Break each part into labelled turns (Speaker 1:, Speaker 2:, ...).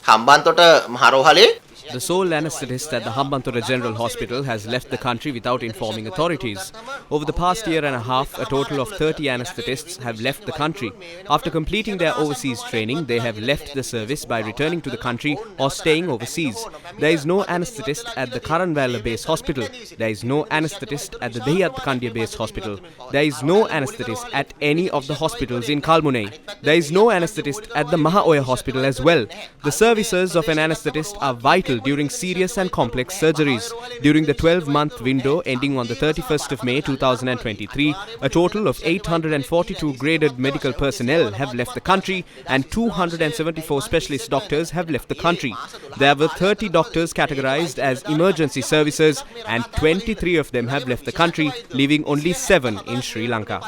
Speaker 1: Hambantota මහරෝහලේ
Speaker 2: The sole anaesthetist at the Hambantota General Hospital has left the country without informing authorities. Over the past year and a half, a total of 30 anaesthetists have left the country. After completing their overseas training, they have left the service by returning to the country or staying overseas. There is no anaesthetist at the Karanwala Base Hospital. There is no anaesthetist at the Dehiyathkandia Base Hospital. There is no anaesthetist at any of the hospitals in Kalmunai. There is no anaesthetist at the Mahaoya Hospital as well. The services of an anaesthetist are vital during serious and complex surgeries. During the 12-month window ending on the 31st of May 2023, a total of 842 graded medical personnel have left the country and 274 specialist doctors have left the country. There were 30 doctors categorized as emergency services and 23 of them have left the country, leaving only 7 in Sri Lanka.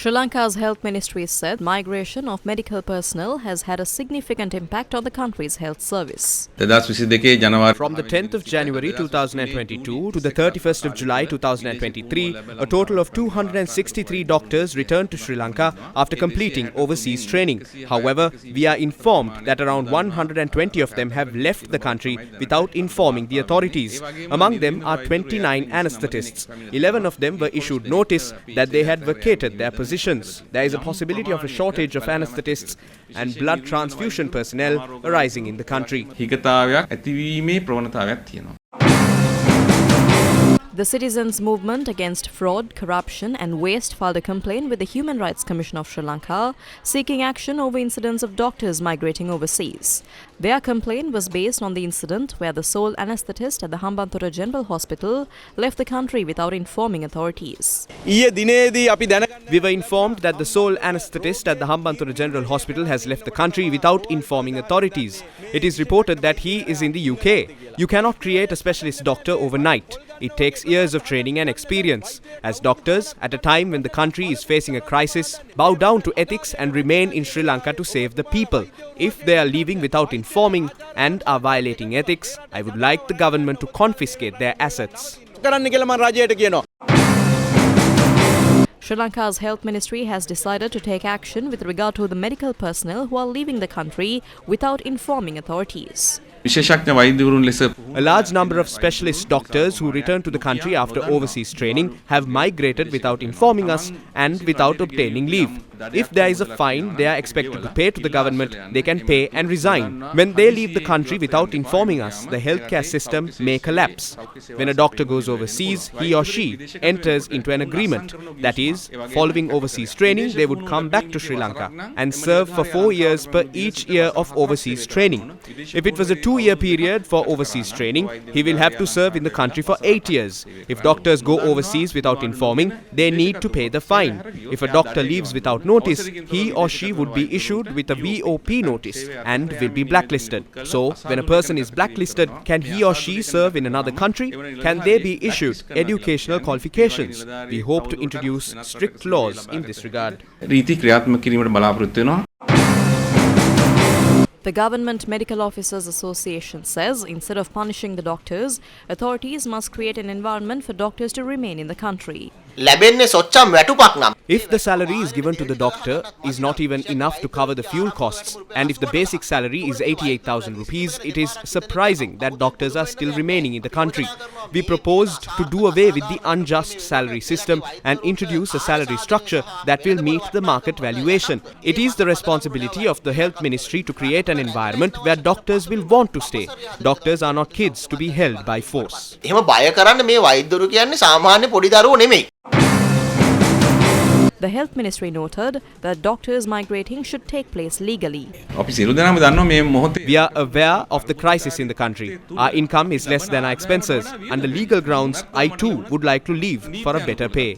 Speaker 3: Sri Lanka's health ministry said migration of medical personnel has had a significant impact on the country's health service.
Speaker 2: From the 10th of January 2022 to the 31st of July 2023, a total of 263 doctors returned to Sri Lanka after completing overseas training. However, we are informed that around 120 of them have left the country without informing the authorities. Among them are 29 anaesthetists. 11 of them were issued notice that they had vacated their positions. There is a possibility of a shortage of anaesthetists and blood transfusion personnel arising in the country.
Speaker 3: The citizens' movement against fraud, corruption and waste filed a complaint with the Human Rights Commission of Sri Lanka, seeking action over incidents of doctors migrating overseas. Their complaint was based on the incident where the sole anaesthetist at the Hambantota General Hospital left the country without informing authorities.
Speaker 2: We were informed that the sole anaesthetist at the Hambantota General Hospital has left the country without informing authorities. It is reported that he is in the UK. You cannot create a specialist doctor overnight. It takes years of training and experience. As doctors, at a time when the country is facing a crisis, bow down to ethics and remain in Sri Lanka to save the people. If they are leaving without informing and are violating ethics, I would like the government to confiscate their assets.
Speaker 3: Sri Lanka's health ministry has decided to take action with regard to the medical personnel who are leaving the country without informing authorities.
Speaker 2: A large number of specialist doctors who returned to the country after overseas training have migrated without informing us and without obtaining leave. If there is a fine they are expected to pay to the government, they can pay and resign. When they leave the country without informing us, the healthcare system may collapse. When a doctor goes overseas, he or she enters into an agreement. That is, following overseas training, they would come back to Sri Lanka and serve for 4 years per each year of overseas training. If it was a 2-year period for overseas training, he will have to serve in the country for 8 years. If doctors go overseas without informing, they need to pay the fine. If a doctor leaves without notice, he or she would be issued with a VOP notice and will be blacklisted. So, when a person is blacklisted, can he or she serve in another country? Can they be issued educational qualifications? We hope to introduce strict laws in this regard.
Speaker 3: The Government Medical Officers Association says instead of punishing the doctors, authorities must create an environment for doctors to remain in the country.
Speaker 2: If the salary is given to the doctor is not even enough to cover the fuel costs, and if the basic salary is 88,000 rupees, it is surprising that doctors are still remaining in the country. We proposed to do away with the unjust salary system and introduce a salary structure that will meet the market valuation. It is the responsibility of the Health Ministry to create an environment where doctors will want to stay. Doctors are not kids to be held by force.
Speaker 3: The Health Ministry noted that doctors migrating should take place legally.
Speaker 2: We are aware of the crisis in the country. Our income is less than our expenses. Under legal grounds, I too would like to leave for a better pay.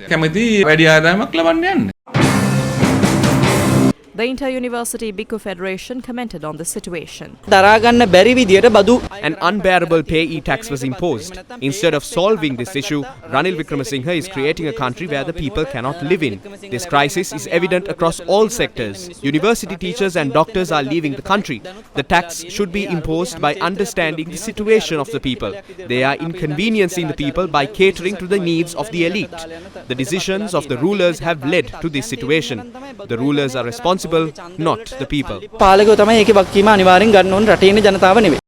Speaker 3: The Inter-University Bhikkhu Federation commented on the situation.
Speaker 2: An unbearable payee tax was imposed. Instead of solving this issue, Ranil Wickremesinghe is creating a country where the people cannot live in. This crisis is evident across all sectors. University teachers and doctors are leaving the country. The tax should be imposed by understanding the situation of the people. They are inconveniencing the people by catering to the needs of the elite. The decisions of the rulers have led to this situation. The rulers are responsible responsible, not the people.
Speaker 4: පාලකයෝ තමයි ඒකේ වගකීම අනිවාර්යෙන් ගන්න ඕන රටේ ඉන්න ජනතාව නෙවෙයි.